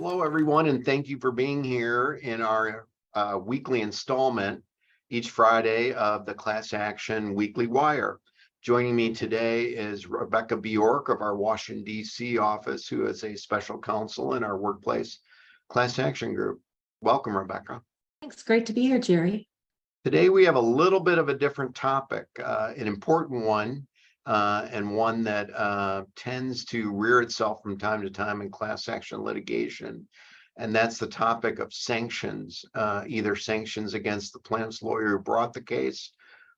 Hello, everyone, and thank you for being here in our weekly installment each Friday of the Class Action Weekly Wire. Joining me today is Rebecca Bjork of our Washington, D.C. office, who is a special counsel in our workplace class action group. Welcome, Rebecca. Thanks. Great to be here, Jerry. Today, we have a little bit of a different topic, an important one, and one that tends to rear itself from time to time in class action litigation. And that's the topic of sanctions, either sanctions against the plaintiff's lawyer who brought the case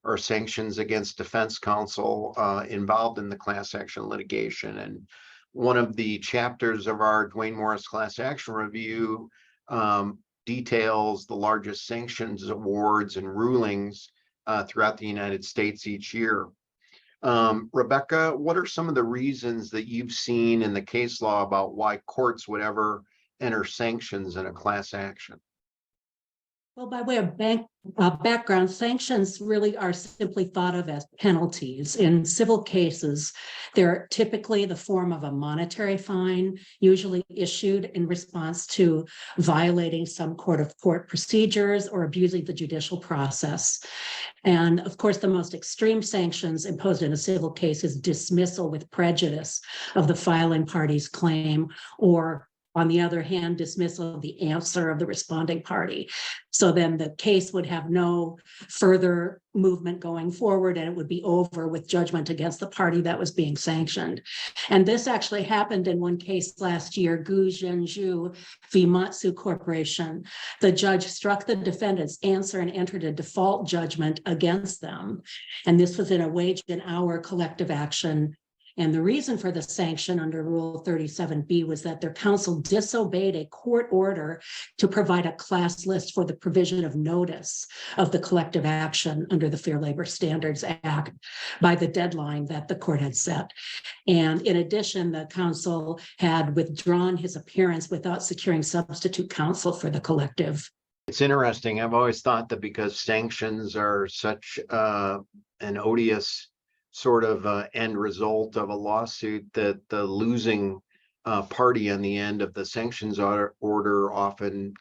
or sanctions against defense counsel involved in the class action litigation. And one of the chapters of our Duane Morris class action review details the largest sanctions awards and rulings throughout the United States each year. Rebecca, what are some of the reasons that you've seen in the case law about why courts would ever enter sanctions in a class action? Well, by way of background, sanctions really are simply thought of as penalties. In civil cases, they're typically the form of a monetary fine, usually issued in response to violating some court procedures or abusing the judicial process. And of course, the most extreme sanctions imposed in a civil case is dismissal with prejudice of the filing party's claim, or on the other hand, dismissal of the answer of the responding party. So then the case would have no further movement going forward, and it would be over with judgment against the party that was being sanctioned. And this actually happened in one case last year, Gu Zhenju v. Matsu Corporation. The judge struck the defendant's answer and entered a default judgment against them. And this was in a wage and hour collective action. And the reason for the sanction under Rule 37B was that their counsel disobeyed a court order to provide a class list for the provision of notice of the collective action under the Fair Labor Standards Act by the deadline that the court had set. And in addition, the counsel had withdrawn his appearance without securing substitute counsel for the collective. It's interesting. I've always thought that because sanctions are such an odious sort of end result of a lawsuit, that the losing party on the end of the sanctions order often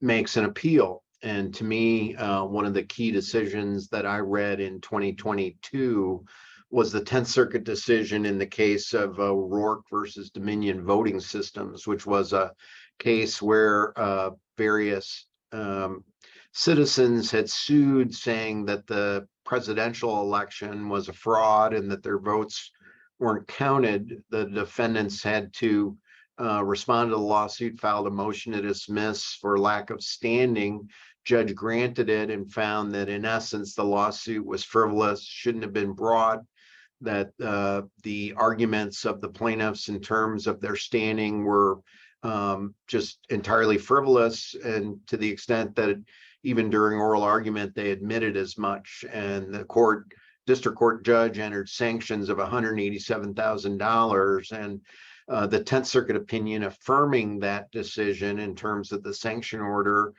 makes an appeal. And to me, one of the key decisions that I read in 2022 was the 10th Circuit decision in the case of Rourke versus Dominion Voting Systems, which was a case where various citizens had sued, saying that the presidential election was a fraud and that their votes weren't counted. The defendants had to respond to the lawsuit, filed a motion to dismiss for lack of standing. Judge granted it and found that in essence the lawsuit was frivolous, shouldn't have been brought, that the arguments of the plaintiffs in terms of their standing were just entirely frivolous, and to the extent that even during oral argument, they admitted as much. And the district court judge entered sanctions of $187,000. And the 10th Circuit opinion affirming that decision in terms of the sanction order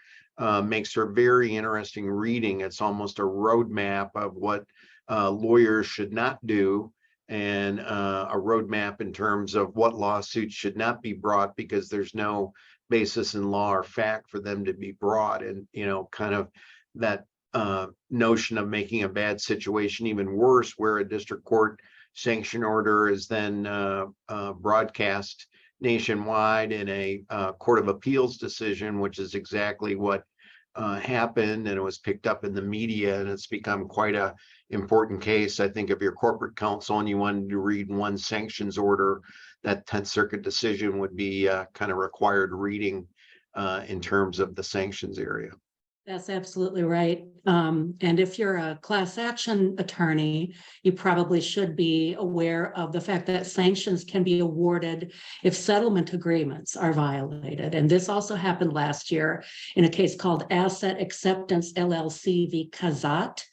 makes for very interesting reading. It's almost a roadmap of what lawyers should not do, and a roadmap in terms of what lawsuits should not be brought because there's no basis in law or fact for them to be brought. And kind of that notion of making a bad situation even worse, where a district court sanction order is then broadcast nationwide in a court of appeals decision, which is exactly what happened, and it was picked up in the media, and it's become quite a important case. I think if you're corporate counsel and you wanted to read one sanctions order, that 10th Circuit decision would be kind of required reading in terms of the sanctions area. That's absolutely right. And if you're a class action attorney, you probably should be aware of the fact that sanctions can be awarded if settlement agreements are violated. And this also happened last year in a case called Asset Acceptance LLC v. Kazat.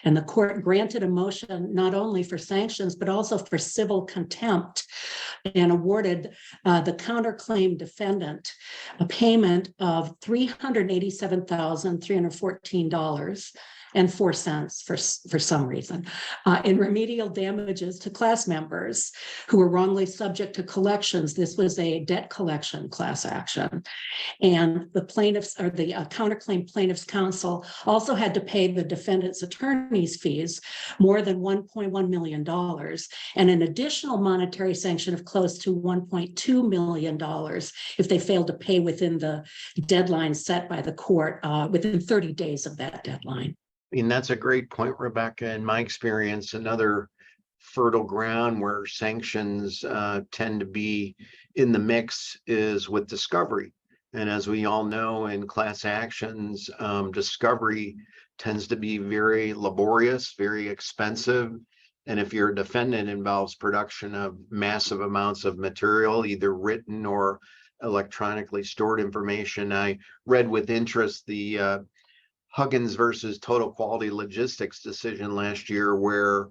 And the court granted a motion not only for sanctions, but also for civil contempt, and awarded the counterclaim defendant a payment of $387,314 and 4 cents for some reason in remedial damages to class members who were wrongly subject to collections. This was a debt collection class action. And the plaintiffs or the counterclaim plaintiffs counsel also had to pay the defendant's attorney's fees more than $1.1 million and an additional monetary sanction of close to $1.2 million if they failed to pay within the deadline set by the court within 30 days of that deadline. I mean, that's a great point, Rebecca. In my experience, another fertile ground where sanctions tend to be in the mix is with discovery. And as we all know, in class actions, discovery tends to be very laborious, very expensive. And if you're a defendant, it involves production of massive amounts of material, either written or electronically stored information. I read with interest the Huggins versus Total Quality Logistics decision last year, where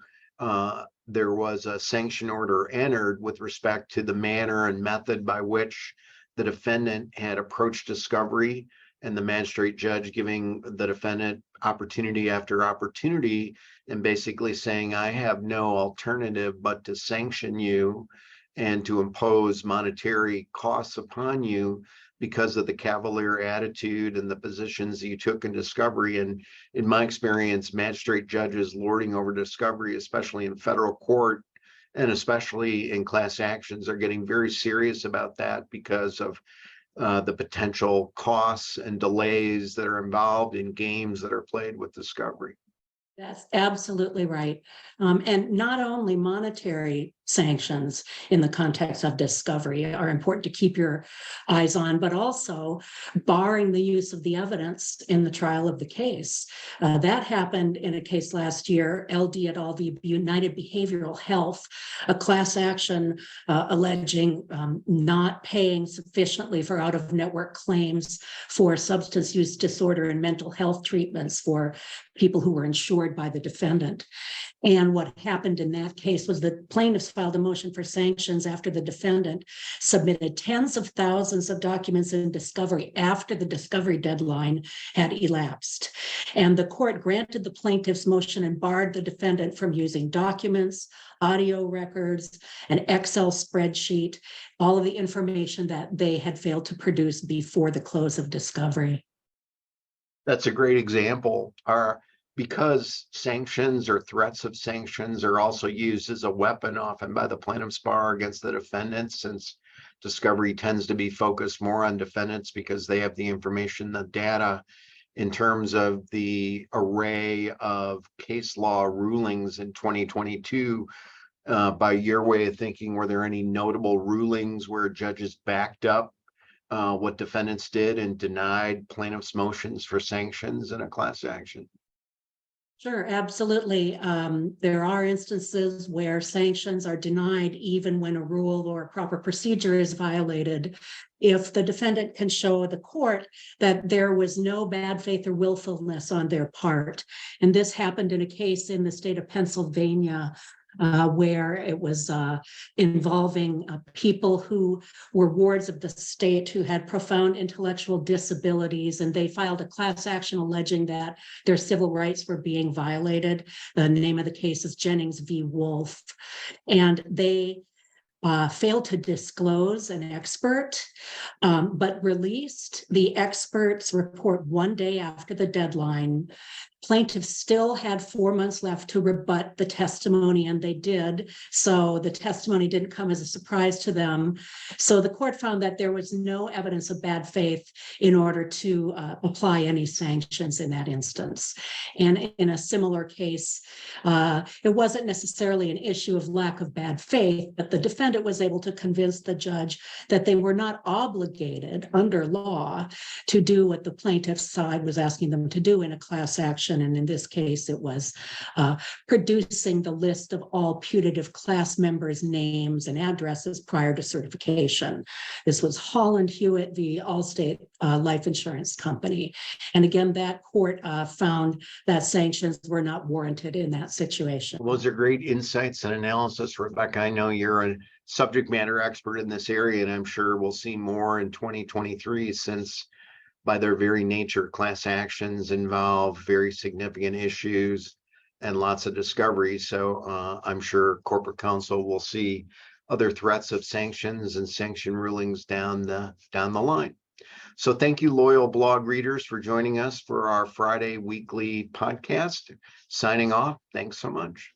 there was a sanction order entered with respect to the manner and method by which the defendant had approached discovery, and the magistrate judge giving the defendant opportunity after opportunity and basically saying, I have no alternative but to sanction you and to impose monetary costs upon you because of the cavalier attitude and the positions that you took in discovery. And in my experience, magistrate judges lording over discovery, especially in federal court, and especially in class actions, are getting very serious about that because of the potential costs and delays that are involved in games that are played with discovery. That's absolutely right. And not only monetary sanctions in the context of discovery are important to keep your eyes on, but also barring the use of the evidence in the trial of the case. That happened in a case last year, LD et al. V. United Behavioral Health, a class action alleging not paying sufficiently for out-of-network claims for substance use disorder and mental health treatments for people who were insured by the defendant. And what happened in that case was the plaintiffs filed a motion for sanctions after the defendant submitted tens of thousands of documents in discovery after the discovery deadline had elapsed. And the court granted the plaintiff's motion and barred the defendant from using documents, audio records, an Excel spreadsheet, all of the information that they had failed to produce before the close of discovery. That's a great example. Because sanctions or threats of sanctions are also used as a weapon often by the plaintiff's bar against the defendants, since discovery tends to be focused more on defendants because they have the information, the data. In terms of the array of case law rulings in 2022, by your way of thinking, were there any notable rulings where judges backed up what defendants did and denied plaintiffs' motions for sanctions in a class action? Sure, absolutely. There are instances where sanctions are denied even when a rule or a proper procedure is violated, if the defendant can show the court that there was no bad faith or willfulness on their part. And this happened in a case in the state of Pennsylvania, where it was involving people who were wards of the state who had profound intellectual disabilities, and they filed a class action alleging that their civil rights were being violated. The name of the case is Jennings v. Wolf, and they failed to disclose an expert, but released the expert's report one day after the deadline. Plaintiffs still had 4 months left to rebut the testimony, and they did. So the testimony didn't come as a surprise to them. So the court found that there was no evidence of bad faith in order to apply any sanctions in that instance. And in a similar case, it wasn't necessarily an issue of lack of bad faith, but the defendant was able to convince the judge that they were not obligated under law to do what the plaintiff's side was asking them to do in a class action. And in this case, it was producing the list of all putative class members' names and addresses prior to certification. This was Holland Hewitt v. Allstate Life Insurance Company. And again, that court found that sanctions were not warranted in that situation. Well, those are great insights and analysis, Rebecca. I know you're a subject matter expert in this area, and I'm sure we'll see more in 2023 since by their very nature, class actions involve very significant issues and lots of discovery. So I'm sure corporate counsel will see other threats of sanctions and sanction rulings down the line. So thank you, loyal blog readers, for joining us for our Friday weekly podcast. Signing off. Thanks so much.